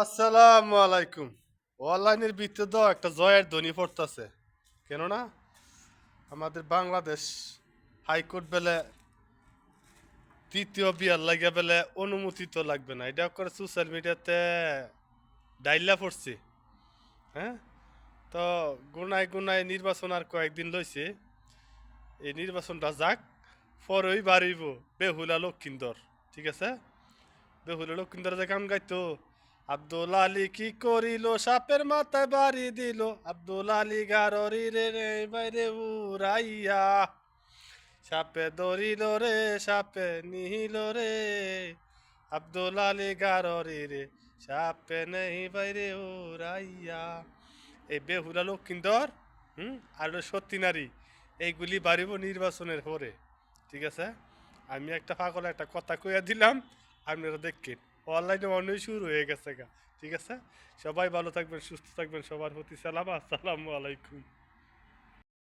আসসালামু আলাইকুম। অনলাইনের ভিতরে তো একটা জয়ের ধ্বনি পড়তেছে। কেননা আমাদের বাংলাদেশ হাইকোর্ট বেলে তৃতীয় বিয়ার লাগে বেলে অনুমতি তো লাগবে না, এটা করে সোশ্যাল মিডিয়াতে ডাইলা পড়ছি। হ্যাঁ, তো গুনায় গুনায় নির্বাচন আর কয়েকদিন লইছে। এই নির্বাচনটা যাক, পরই বাড়িব বেহুলা লক্ষিন্দর। ঠিক আছে, বেহুলা লক্ষিন্দর যে গান গাইতো, আব্দুল আলী কি করিল সাপের মাথায় বাড়ি দিল, আব্দুল আলী গাররি রে রে বাইরে উড়াইয়া, সাপে ধরিল রে সাপে নিহিল রে, আব্দুল আলী গাররি রে সাপে নেই বাইরে উড়াইয়া। এই বেহুলা লক্ষিন্দর আর সত্যি নারী এইগুলি বাড়িব নির্বাচনের পরে। ঠিক আছে, আমি একটা পাগল একটা কথা কইয়া দিলাম, আপনারা দেখেন অনলাইনে অনেক শুরু হয়ে গেছে গা। ঠিক আছে, সবাই ভালো থাকবেন, সুস্থ থাকবেন, সবার প্রতি সালাম, আসসালামু আলাইকুম।